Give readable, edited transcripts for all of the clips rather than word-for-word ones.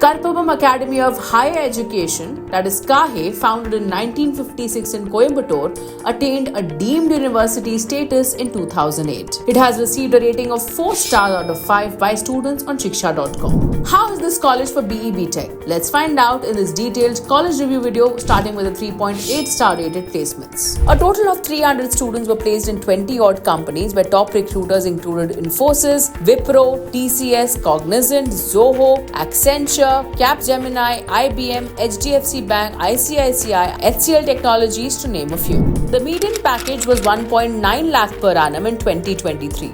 Karpabam Academy of Higher Education, that is KAHE, founded in 1956 in Coimbatore, attained a deemed university status in 2008. It has received a rating of 4 stars out of 5 by students on Shiksha.com. How is this college for BE Tech? Let's find out in this detailed college review video, starting with the 3.8 star rated placements. A total of 300 students were placed in 20 odd companies, where top recruiters included Infosys, Wipro, TCS, Cognizant, Zoho, Accenture, Capgemini, IBM, HDFC Bank, ICICI, HCL Technologies, to name a few. The median package was 1.9 lakh per annum in 2023.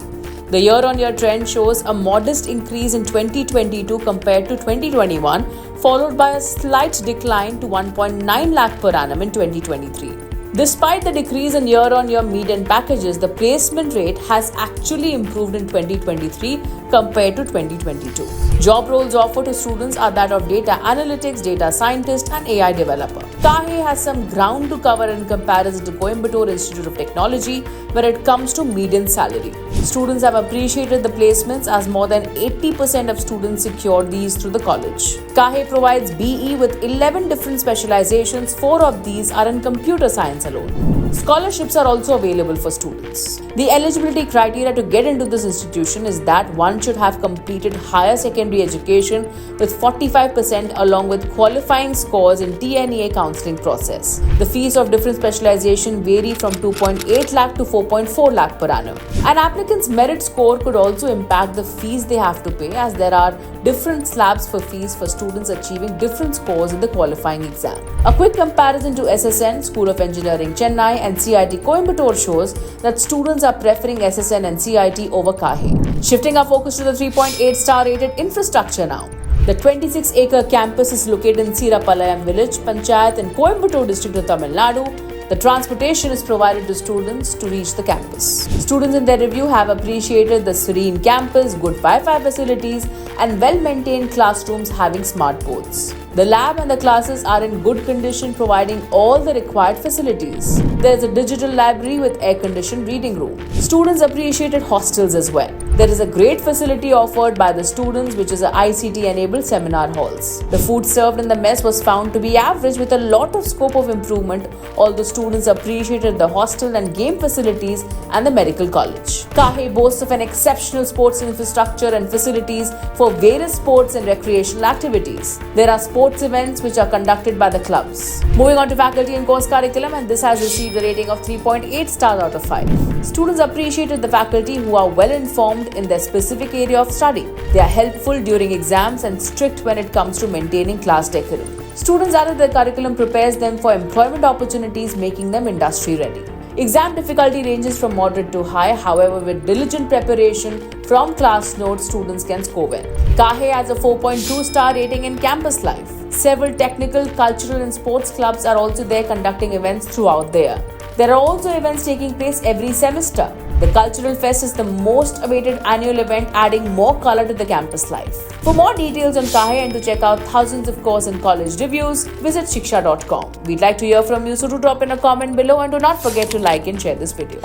The year-on-year trend shows a modest increase in 2022 compared to 2021, followed by a slight decline to 1.9 lakh per annum in 2023. Despite the decrease in year-on-year median packages, the placement rate has actually improved in 2023 compared to 2022. Job roles offered to students are that of data analytics, data scientist, and AI developer. KAHE has some ground to cover in comparison to Coimbatore Institute of Technology when it comes to median salary. Students have appreciated the placements as more than 80% of students secured these through the college. KAHE provides BE with 11 different specializations. 4 of these are in computer science alone. Scholarships are also available for students. The eligibility criteria to get into this institution is that one should have completed higher secondary education with 45% along with qualifying scores in TNEA counseling process. The fees of different specialization vary from 2.8 lakh to 4.4 lakh per annum. An applicant's merit score could also impact the fees they have to pay, as there are different slabs for fees for students achieving different scores in the qualifying exam. A quick comparison to SSN, School of Engineering Chennai, and CIT Coimbatore shows that students are preferring SSN and CIT over KAHE. Shifting our focus to the 3.8 star rated infrastructure now. The 26-acre campus is located in Sirapalayam village, Panchayat in Coimbatore district of Tamil Nadu. The transportation is provided to students to reach the campus. Students in their review have appreciated the serene campus, good Wi-Fi facilities, and well-maintained classrooms having smart boards. The lab and the classes are in good condition, providing all the required facilities. There is a digital library with air-conditioned reading room. Students appreciated hostels as well. There is a great facility offered by the students, which is a ICT-enabled seminar halls. The food served in the mess was found to be average with a lot of scope of improvement, although students appreciated the hostel and game facilities and the medical college. KAHE boasts of an exceptional sports infrastructure and facilities for various sports and recreational activities. There are sports events which are conducted by the clubs. Moving on to faculty and course curriculum, and this has received a rating of 3.8 stars out of 5. Students appreciated the faculty who are well informed in their specific area of study. They are helpful during exams and strict when it comes to maintaining class decorum. Students added the curriculum prepares them for employment opportunities, making them industry ready. Exam difficulty ranges from moderate to high, however, with diligent preparation from class notes, students can score well. KAHE has a 4.2 star rating in campus life. Several technical, cultural, and sports clubs are also there conducting events throughout the year. There are also events taking place every semester. The Cultural Fest is the most awaited annual event, adding more color to the campus life. For more details on KAHE and to check out thousands of course and college reviews, visit Shiksha.com. We'd like to hear from you, so do drop in a comment below and do not forget to like and share this video.